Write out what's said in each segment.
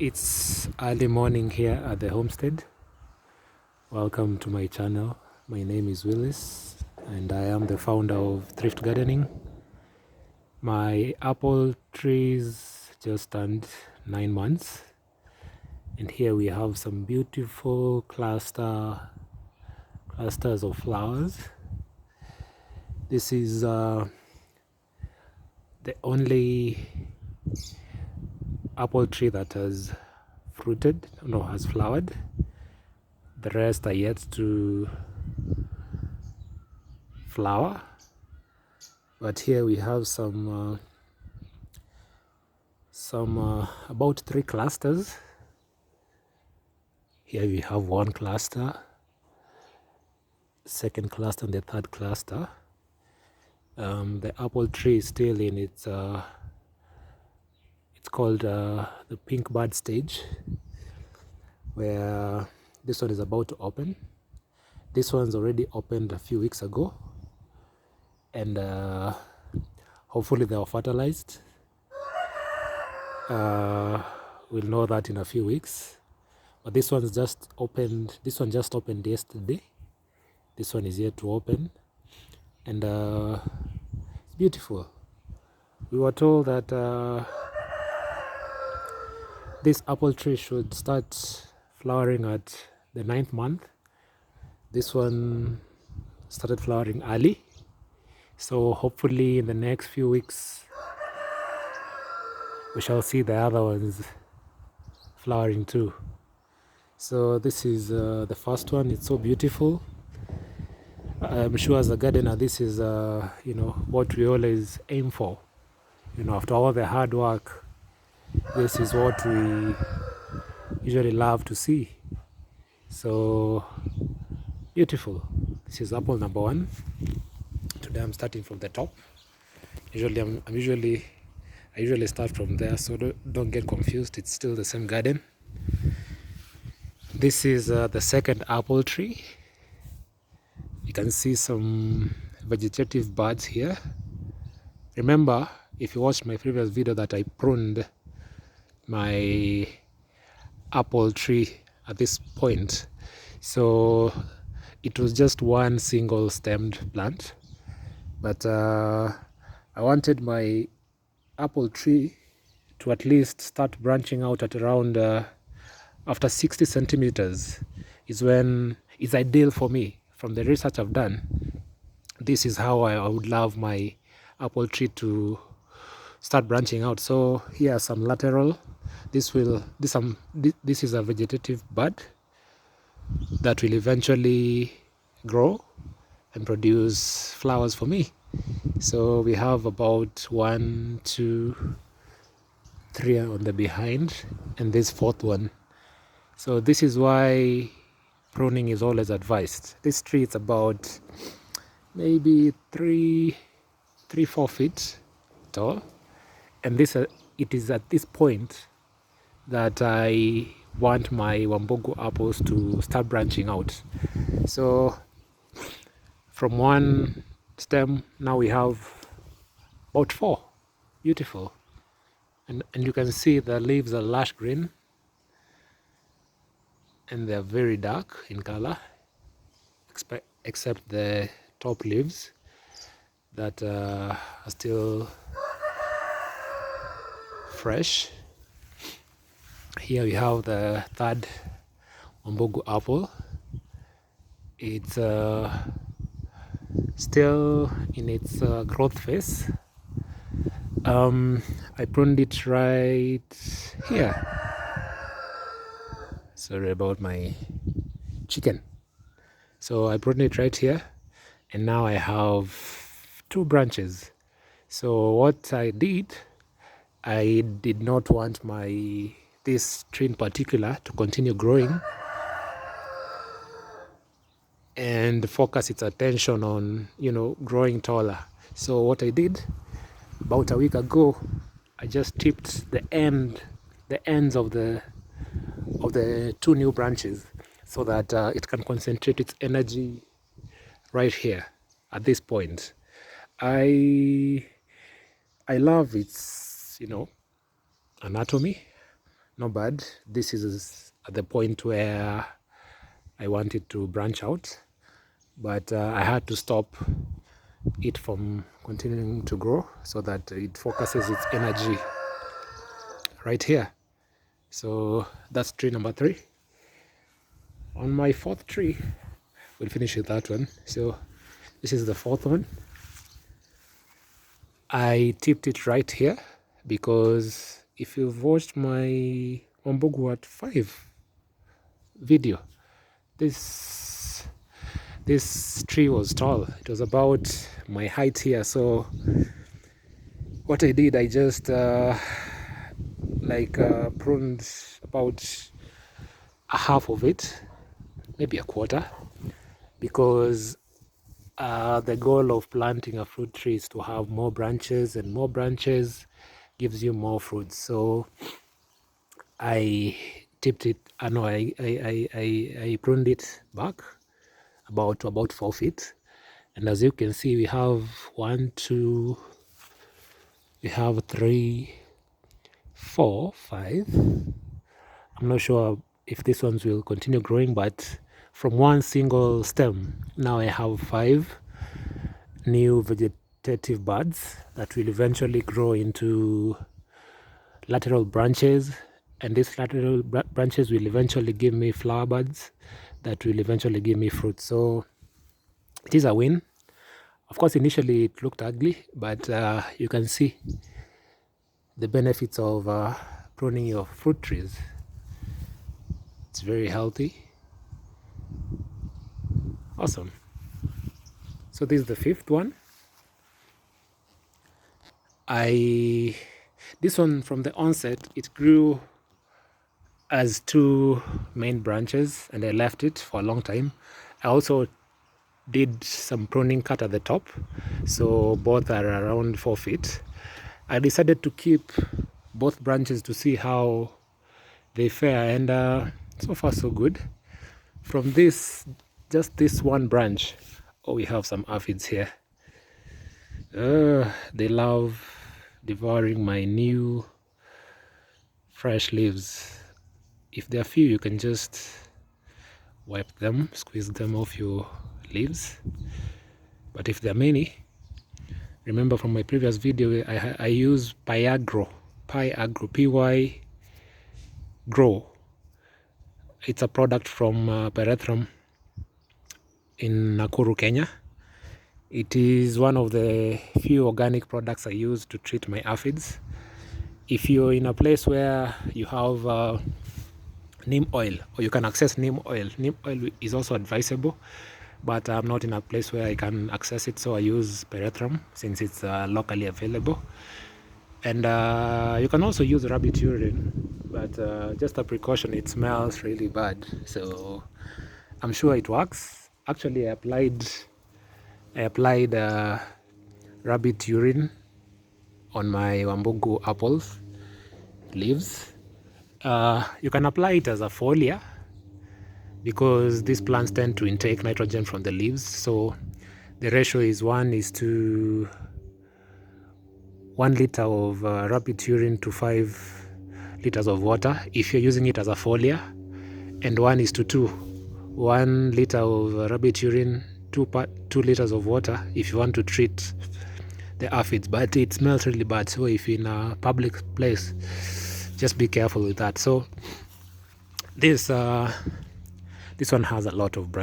It's early morning here at the homestead. Welcome to my channel. My name is Willis and I am the founder of Thrift Gardening. My apple trees just turned 9 months, and here we have some beautiful clusters of flowers. This is the only apple tree that has flowered. The rest are yet to flower, but here we have some about 3 clusters. Here we have one cluster, second cluster, and the third cluster. The apple tree is still in its it's called the pink bud stage, where this one is about to open. This one's already opened a few weeks ago, and hopefully they are fertilized. We'll know that in a few weeks. But this one's just opened. This one just opened yesterday. This one is yet to open, and it's beautiful. We were told that this apple tree should start flowering at the 9th month. This one started flowering early, so hopefully in the next few weeks we shall see the other ones flowering too. So this is the first one. It's so beautiful. I'm sure as a gardener this is what we always aim for. After all the hard work, this is what we usually love to see. So beautiful. This is apple number 1. Today I'm starting from the top. I usually start from there, so don't get confused. It's still the same garden. This is the second apple tree. You can see some vegetative buds here. Remember, if you watched my previous video, that I pruned my apple tree at this point, so it was just one single stemmed plant, but I wanted my apple tree to at least start branching out at around after 60 centimeters is ideal for me. From the research I've done, this is how I would love my apple tree to start branching out. So here are some lateral. This is a vegetative bud that will eventually grow and produce flowers for me. So we have about 1, 2, 3 on the behind, and this 4th one. So this is why pruning is always advised. This tree is about maybe 3-4 feet tall, and it is at this point that I want my WAMBUGU apples to start branching out. So from one stem, now we have about 4. Beautiful. And you can see the leaves are lush green, and they're very dark in color, except the top leaves that are still fresh. Here we have the 3rd WAMBUGU apple. It's still in its growth phase. I pruned it right here. Sorry about my chicken. So I pruned it right here, and now I have 2 branches. So what I did not want this tree in particular to continue growing and focus its attention on growing taller. So what I did about a week ago, I just tipped the ends of the 2 new branches, so that it can concentrate its energy right here at this point. I love its anatomy. not bad. This is at the point where I wanted to branch out, but I had to stop it from continuing to grow so that it focuses its energy right here. So that's tree number 3. On my 4th tree, we'll finish with that one. So this is the 4th one. I tipped it right here because if you've watched my WAMBUGU at 5 video, this tree was tall. It was about my height here. So what I did, I just pruned about a half of it, maybe a quarter, because the goal of planting a fruit tree is to have more branches, and more branches gives you more fruits. So I tipped it. I pruned it back about 4 feet, and as you can see, we have 1, 2, we have 3, 4, 5. I'm not sure if these ones will continue growing, but from one single stem, now I have 5 new vegetative buds that will eventually grow into lateral branches, and these lateral branches will eventually give me flower buds that will eventually give me fruit. So it is a win. Of course, initially it looked ugly, but you can see the benefits of pruning your fruit trees. It's very healthy. Awesome. So this is the 5th one. This one, from the onset, it grew as 2 main branches, and I left it for a long time. I also did some pruning cut at the top, so both are around 4 feet. I decided to keep both branches to see how they fare, and so far so good. From this, just this one branch, we have some aphids here. They love devouring my new fresh leaves. If there are few, you can just wipe them, squeeze them off your leaves. But if there are many, remember from my previous video, I use Pyagro, PY Grow. It's a product from Perethrum in Nakuru, Kenya. It is one of the few organic products I use to treat my aphids. If you're in a place where you have neem oil, or you can access neem oil is also advisable, but I'm not in a place where I can access it, so I use Perethrum since it's locally available. And you can also use rabbit urine, but just a precaution, it smells really bad, so I'm sure it works. Actually, I applied rabbit urine on my WAMBUGU apples leaves. You can apply it as a foliar because these plants tend to intake nitrogen from the leaves, so the ratio is 1:1 liter of rabbit urine to 5 liters of water if you're using it as a foliar, and 1:2, 1 liter of rabbit urine, 2 liters of water if you want to treat the aphids. But it smells really bad, so if you're in a public place, just be careful with that. So this one has a lot of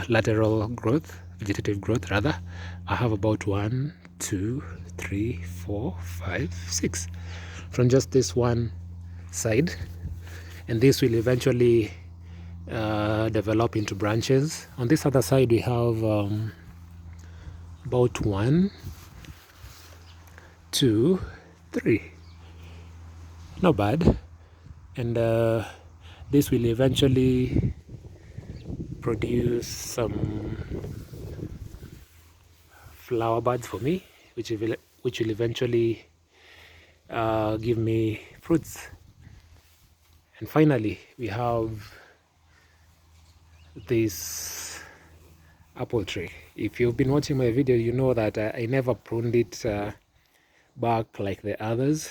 lateral growth, vegetative growth rather. I have about 1, 2, 3, 4, 5, 6 from just this one side, and this will eventually develop into branches. On this other side, we have about 1, 2, 3. Not bad. And this will eventually produce some flower buds for me, which will eventually give me fruits. And finally, we have this apple tree. If you've been watching my video, you know that I never pruned it back like the others.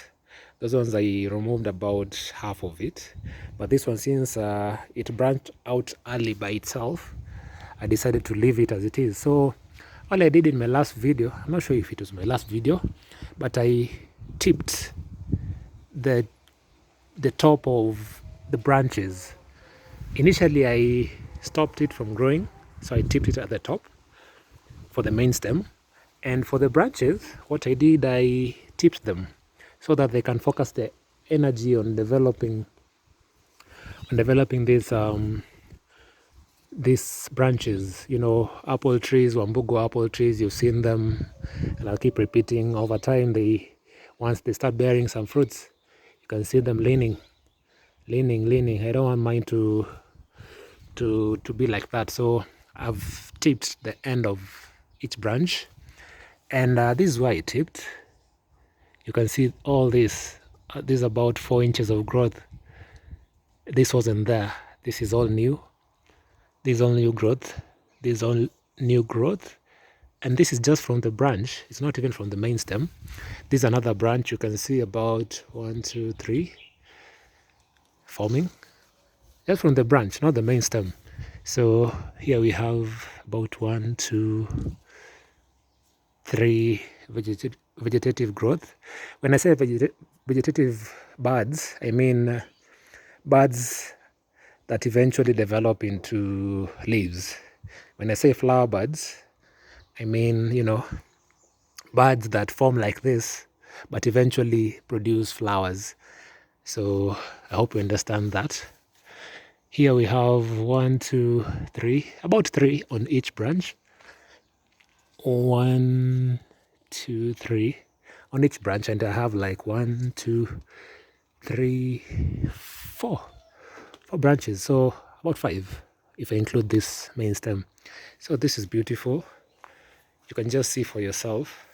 Those ones I removed about half of it, but this one, since it branched out early by itself, I decided to leave it as it is. So all I did in my last video, I'm not sure if it was my last video, but I tipped the top of the branches. Initially I stopped it from growing, so I tipped it at the top for the main stem, and for the branches what I did, I tipped them so that they can focus the energy on developing these branches. You know, apple trees, WAMBUGU apple trees, you've seen them, and I'll keep repeating. Over time, once they start bearing some fruits, you can see them leaning. I don't want mine to be like that, so I've tipped the end of each branch, and this is why I tipped. You can see all this. This is about 4 inches of growth. This wasn't there. This is all new. This is all new growth. This is all new growth. And this is just from the branch. It's not even from the main stem. This is another branch. You can see about 1, 2, 3 forming. Just from the branch, not the main stem. So here we have about 1, 2, 3 vegetative growth. When I say vegetative buds, I mean buds that eventually develop into leaves. When I say flower buds, I mean, you know, buds that form like this but eventually produce flowers. So I hope you understand that. Here we have 1, 2, 3, about 3 on each branch. 1, 2, 3 on each branch, and I have like 1, 2, 3, 4 branches, so about 5 if I include this main stem. So this is beautiful. You can just see for yourself.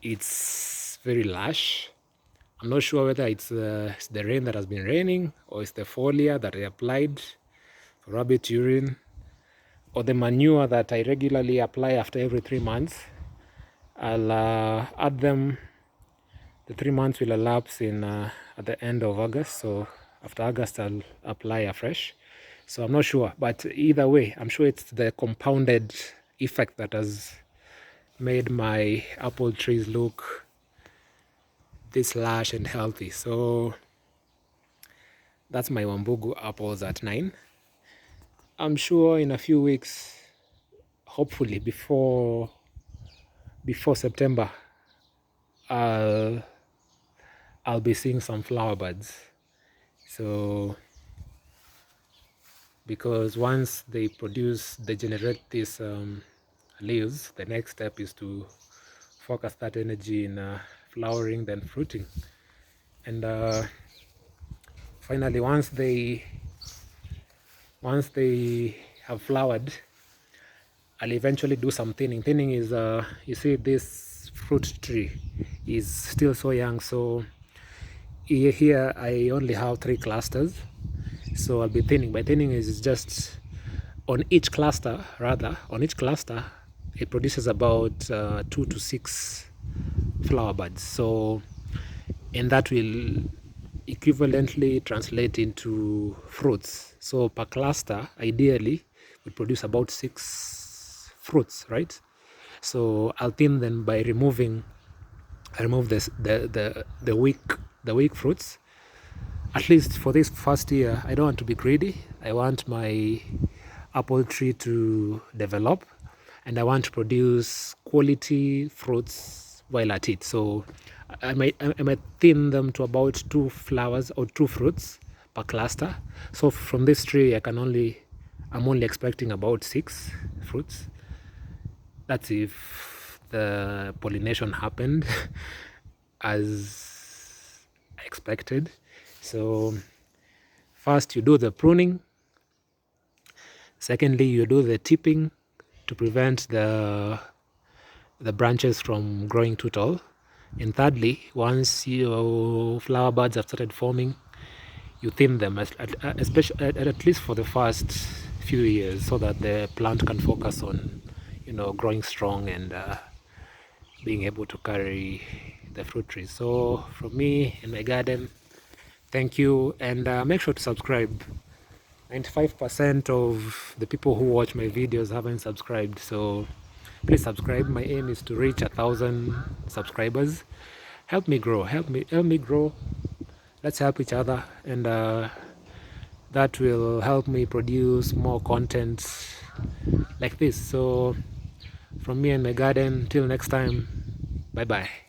It's very lush. I'm not sure whether it's the rain that has been raining, or it's the foliar that I applied for rabbit urine, or the manure that I regularly apply after every 3 months. I'll add them. The 3 months will elapse at the end of August, so after August I'll apply afresh. So I'm not sure, but either way, I'm sure it's the compounded effect that has made my apple trees look this lush and healthy. So that's my WAMBUGU apples at 9. I'm sure in a few weeks, hopefully before September, I'll be seeing some flower buds. So because once they generate these leaves, the next step is to focus that energy in flowering, then fruiting, and finally once they have flowered, I'll eventually do some thinning. Thinning is you see, this fruit tree is still so young, so here I only have 3 clusters, so I'll be thinning. By thinning is just on each cluster it produces about 2 to 6 flower buds, so and that will equivalently translate into fruits. So per cluster ideally would produce about 6 fruits, right? So I'll thin them by remove the weak fruits. At least for this first year, I don't want to be greedy. I want my apple tree to develop, and I want to produce quality fruits while at it. So I might thin them to about 2 flowers or 2 fruits per cluster. So from this tree, I'm only expecting about 6 fruits. That's if the pollination happened as expected. So first you do the pruning, secondly you do the tipping to prevent the branches from growing too tall, and thirdly, once your flower buds have started forming, you thin them, especially at least for the first few years, so that the plant can focus on growing strong and being able to carry the fruit trees. So from me and my garden, thank you, and make sure to subscribe. 95% of the people who watch my videos haven't subscribed, so please subscribe. My aim is to reach 1,000 subscribers. Help me grow, help me grow. Let's help each other, and that will help me produce more content like this. So from me and my garden, till next time, bye bye.